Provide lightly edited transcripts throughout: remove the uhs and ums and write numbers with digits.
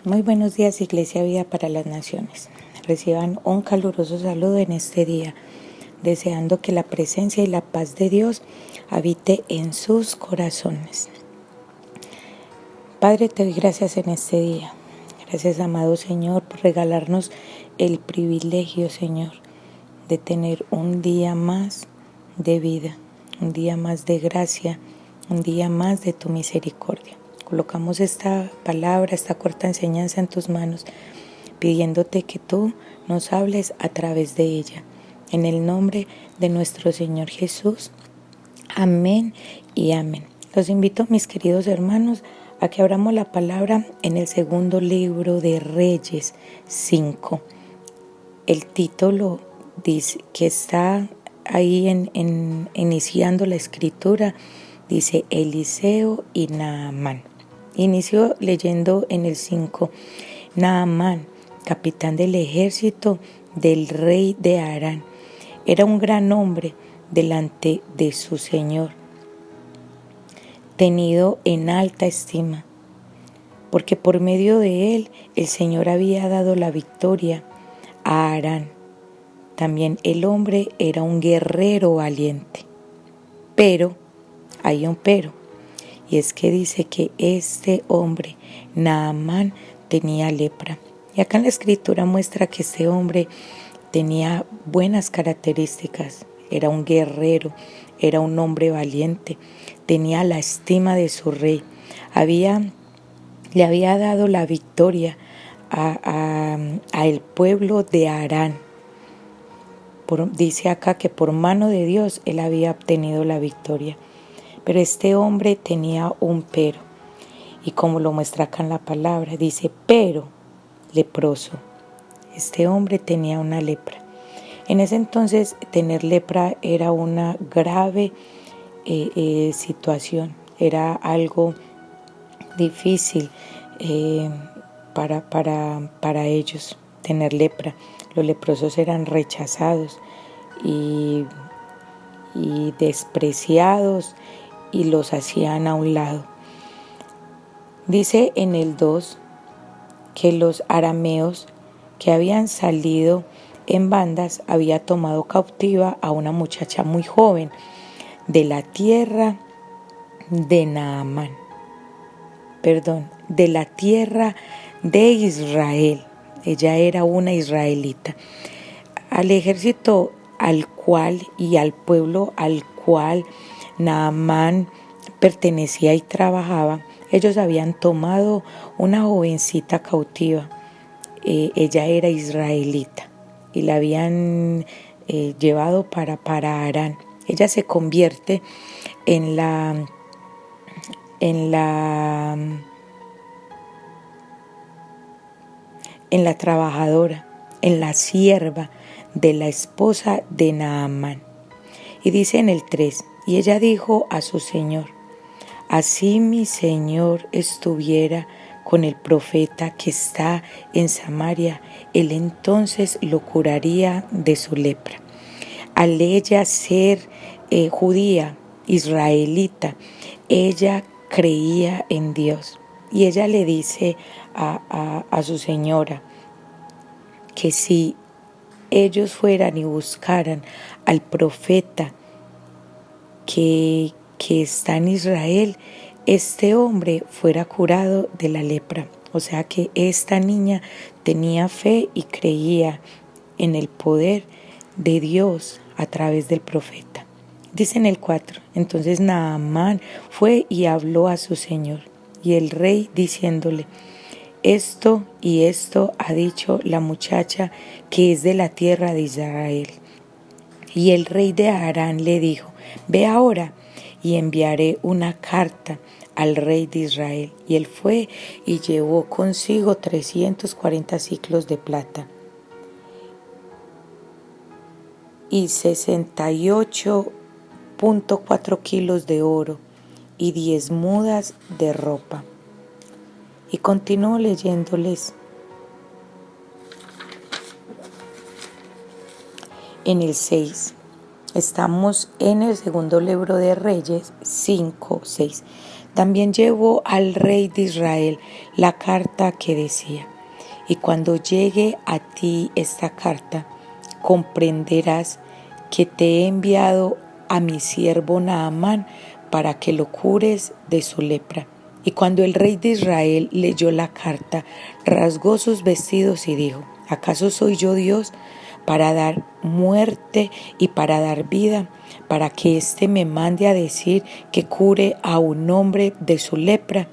Muy buenos días, Iglesia Vida para las Naciones. Reciban un caluroso saludo en este día, deseando que la presencia y la paz de Dios habite en sus corazones. Padre, te doy gracias en este día. Gracias, amado Señor, por regalarnos el privilegio, Señor, de tener un día más de vida, un día más de gracia, un día más de tu misericordia. Colocamos esta palabra, esta corta enseñanza en tus manos, pidiéndote que tú nos hables a través de ella. En el nombre de nuestro Señor Jesús. Amén y amén. Los invito, mis queridos hermanos, a que abramos la palabra en el segundo libro de Reyes 5. El título dice que está ahí iniciando la escritura, dice Eliseo y Naamán. Inició leyendo en el 5, Naamán, capitán del ejército del rey de Aram, era un gran hombre delante de su Señor, tenido en alta estima, porque por medio de él el Señor había dado la victoria a Aram. También el hombre era un guerrero valiente. Pero, hay un pero, y es que dice que este hombre, Naamán, tenía lepra. Y acá en la escritura muestra que este hombre tenía buenas características. Era un guerrero, era un hombre valiente, tenía la estima de su rey. Le había dado la victoria a el pueblo de Aram. Dice acá que por mano de Dios él había obtenido la victoria. Pero este hombre tenía un pero. Y como lo muestra acá en la palabra, dice, pero leproso. Este hombre tenía una lepra. En ese entonces tener lepra era una grave situación. Era algo difícil para ellos tener lepra. Los leprosos eran rechazados y despreciados y los hacían a un lado. Dice en el 2 que los arameos que habían salido en bandas había tomado cautiva a una muchacha muy joven de la tierra de Naamán, de la tierra de Israel. Ella era una israelita. Al ejército al cual y al pueblo al cual Naamán pertenecía y trabajaba, ellos habían tomado una jovencita cautiva. Ella era israelita y la habían llevado para Aram. Ella se convierte en la trabajadora, en la sierva de la esposa de Naamán. Y dice en el 3, y ella dijo a su señor, así mi señor estuviera con el profeta que está en Samaria, él entonces lo curaría de su lepra. Al ella ser judía, israelita, ella creía en Dios. Y ella le dice a su señora que si ellos fueran y buscaran al profeta que está en Israel, este hombre fuera curado de la lepra. O sea que esta niña tenía fe y creía en el poder de Dios a través del profeta. Dice en el 4, entonces Naamán fue y habló a su señor, y el rey diciéndole, esto y esto ha dicho la muchacha que es de la tierra de Israel. Y el rey de Aram le dijo, ve ahora y enviaré una carta al rey de Israel. Y él fue y llevó consigo 340 siclos de plata y 68.4 kilos de oro y 10 mudas de ropa. Y continúo leyéndoles en el 6. Estamos en el segundo libro de Reyes 5:6. También llevó al rey de Israel la carta que decía: y cuando llegue a ti esta carta, comprenderás que te he enviado a mi siervo Naamán para que lo cures de su lepra. Y cuando el rey de Israel leyó la carta, rasgó sus vestidos y dijo: ¿acaso soy yo Dios para dar muerte y para dar vida, para que éste me mande a decir que cure a un hombre de su lepra?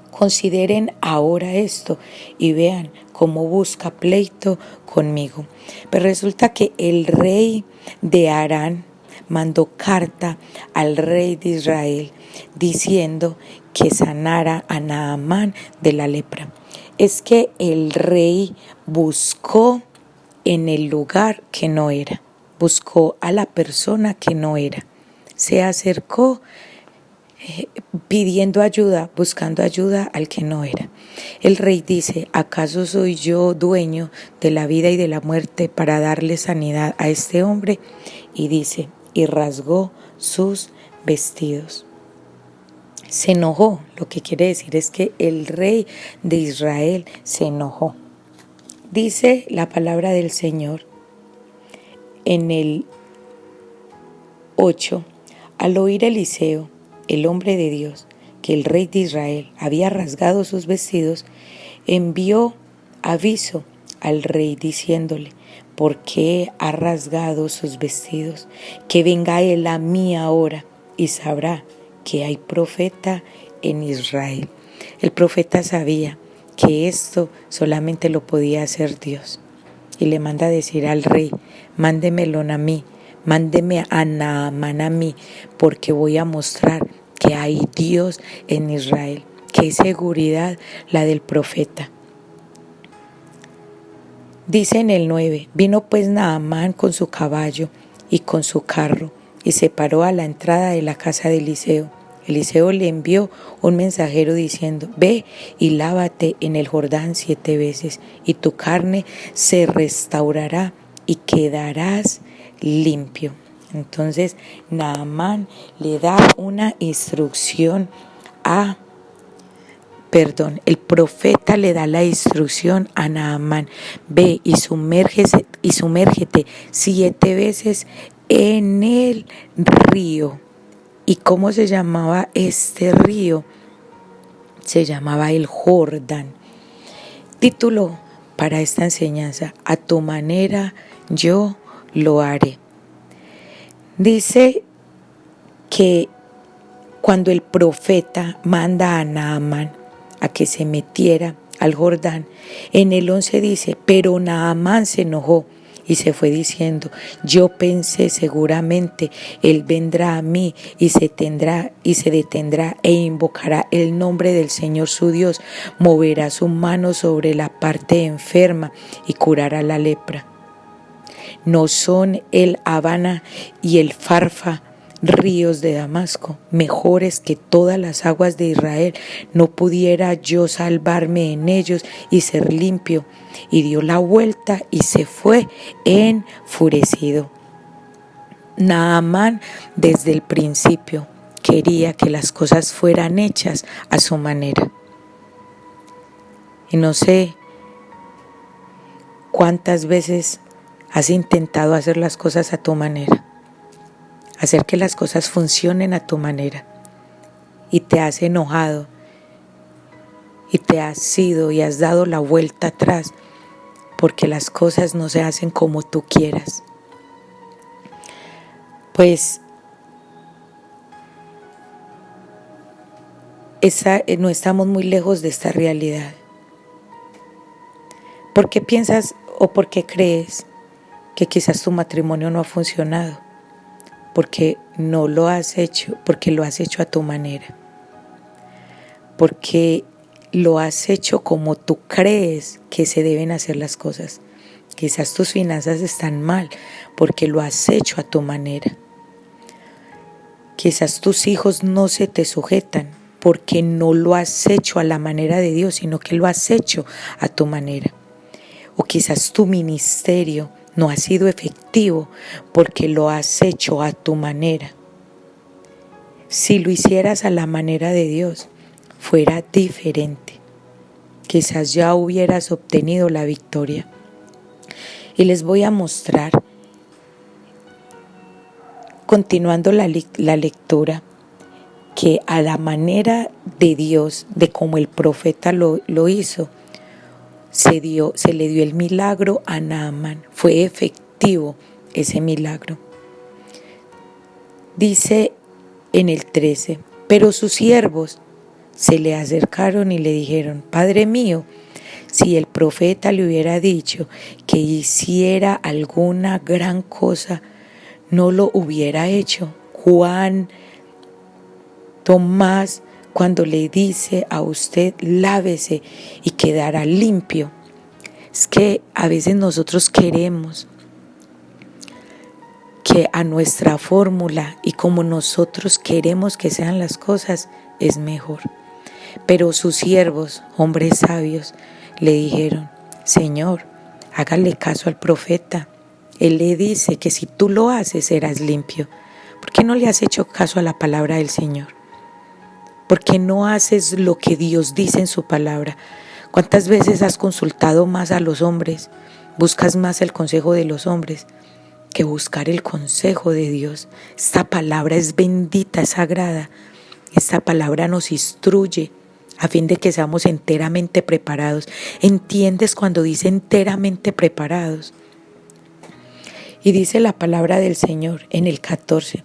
Consideren ahora esto y vean cómo busca pleito conmigo. Pero resulta que el rey de Aram mandó carta al rey de Israel diciendo que sanara a Naamán de la lepra. Es que el rey buscó en el lugar que no era, buscó a la persona que no era, se acercó pidiendo ayuda, buscando ayuda al que no era. El rey dice: ¿acaso soy yo dueño de la vida y de la muerte para darle sanidad a este hombre? Y dice: y rasgó sus vestidos. Se enojó, lo que quiere decir es que el rey de Israel se enojó. Dice la palabra del Señor en el 8: al oír Eliseo, el hombre de Dios, que el rey de Israel había rasgado sus vestidos, envió aviso al rey diciéndole: ¿por qué ha rasgado sus vestidos? Que venga él a mí ahora y sabrá que hay profeta en Israel. El profeta sabía que esto solamente lo podía hacer Dios y le manda a decir al rey: mándemelo a mí, mándeme a Naamán a mí, porque voy a mostrar que hay Dios en Israel. Qué seguridad la del profeta. Dice en el 9: vino pues Naamán con su caballo y con su carro y se paró a la entrada de la casa de Eliseo. Eliseo le envió un mensajero diciendo: ve y lávate en el Jordán 7 veces y tu carne se restaurará y quedarás limpio. Entonces Naamán le da una instrucción el profeta le da la instrucción a Naamán: ve y sumérgete 7 veces en el río. ¿Y cómo se llamaba este río? Se llamaba el Jordán. Título para esta enseñanza: a tu manera yo lo haré. Dice que cuando el profeta manda a Naamán a que se metiera al Jordán, en el 11 dice: pero Naamán se enojó y se fue diciendo: yo pensé seguramente él vendrá a mí y se detendrá e invocará el nombre del Señor su Dios, moverá su mano sobre la parte enferma y curará la lepra. ¿No son el Abana y el Farfa, ríos de Damasco, mejores que todas las aguas de Israel? ¿No pudiera yo salvarme en ellos y ser limpio? Y dio la vuelta y se fue enfurecido. Naamán desde el principio quería que las cosas fueran hechas a su manera. Y no sé cuántas veces has intentado hacer las cosas a tu manera, hacer que las cosas funcionen a tu manera, y te has enojado y te has ido y has dado la vuelta atrás porque las cosas no se hacen como tú quieras. Pues no estamos muy lejos de esta realidad. ¿Por qué piensas o por qué crees que quizás tu matrimonio no ha funcionado? Porque no lo has hecho, porque lo has hecho a tu manera, porque lo has hecho como tú crees que se deben hacer las cosas. Quizás tus finanzas están mal porque lo has hecho a tu manera. Quizás tus hijos no se te sujetan porque no lo has hecho a la manera de Dios, sino que lo has hecho a tu manera. O quizás tu ministerio no ha sido efectivo porque lo has hecho a tu manera. Si lo hicieras a la manera de Dios, fuera diferente. Quizás ya hubieras obtenido la victoria. Y les voy a mostrar, continuando la lectura, que a la manera de Dios, de como el profeta lo hizo, se le dio el milagro a Naamán. Fue efectivo ese milagro. Dice en el 13, pero sus siervos se le acercaron y le dijeron: Padre mío, si el profeta le hubiera dicho que hiciera alguna gran cosa, no lo hubiera hecho. Juan, Tomás, cuando le dice a usted: lávese y quedará limpio. Es que a veces nosotros queremos que a nuestra fórmula y como nosotros queremos que sean las cosas es mejor. Pero sus siervos, hombres sabios, le dijeron: Señor, hágale caso al profeta. Él le dice que si tú lo haces serás limpio. ¿Por qué no le has hecho caso a la palabra del Señor? ¿Por qué no haces lo que Dios dice en su palabra? ¿Cuántas veces has consultado más a los hombres? Buscas más el consejo de los hombres que buscar el consejo de Dios. Esta palabra es bendita, es sagrada. Esta palabra nos instruye a fin de que seamos enteramente preparados. ¿Entiendes cuando dice enteramente preparados? Y dice la palabra del Señor en el 14.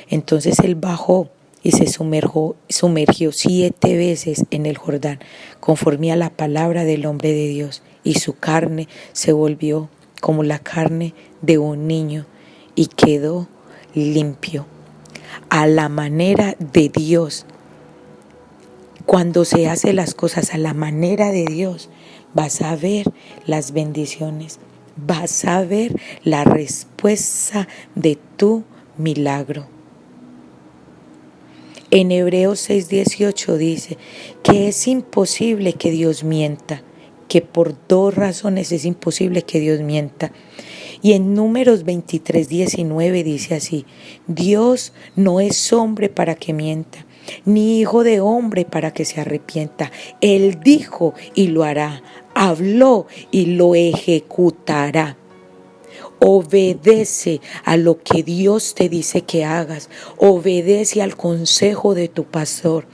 Entonces él bajó y se sumergió 7 veces en el Jordán, conforme a la palabra del hombre de Dios, y su carne se volvió como la carne de un niño y quedó limpio. A la manera de Dios. Cuando se hace las cosas a la manera de Dios, vas a ver las bendiciones, vas a ver la respuesta de tu milagro. En Hebreos 6:18 dice que es imposible que Dios mienta, que por 2 razones es imposible que Dios mienta. Y en Números 23:19 dice así: Dios no es hombre para que mienta, ni hijo de hombre para que se arrepienta. Él dijo y lo hará, habló y lo ejecutará. Obedece a lo que Dios te dice que hagas. Obedece al consejo de tu pastor.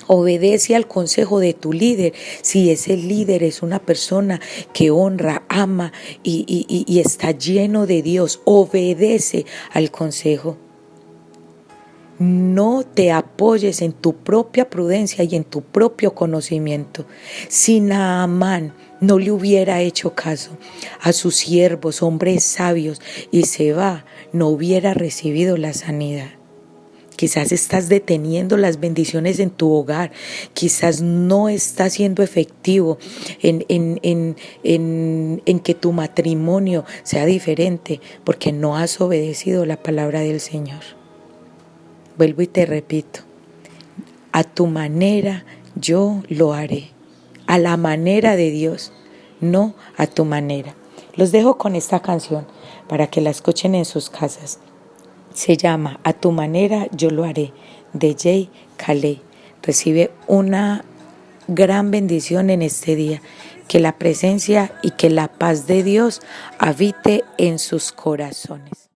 Obedece al consejo de tu líder. Si ese líder es una persona que honra, ama y está lleno de Dios, obedece al consejo. No te apoyes en tu propia prudencia y en tu propio conocimiento. Si Naamán no le hubiera hecho caso a sus siervos, hombres sabios, y se va, no hubiera recibido la sanidad. Quizás estás deteniendo las bendiciones en tu hogar. Quizás no estás siendo efectivo en que tu matrimonio sea diferente porque no has obedecido la palabra del Señor. Vuelvo y te repito, a tu manera yo lo haré, a la manera de Dios, no a tu manera. Los dejo con esta canción para que la escuchen en sus casas. Se llama A tu manera yo lo haré, de Jay Khaled. Recibe una gran bendición en este día. Que la presencia y que la paz de Dios habite en sus corazones.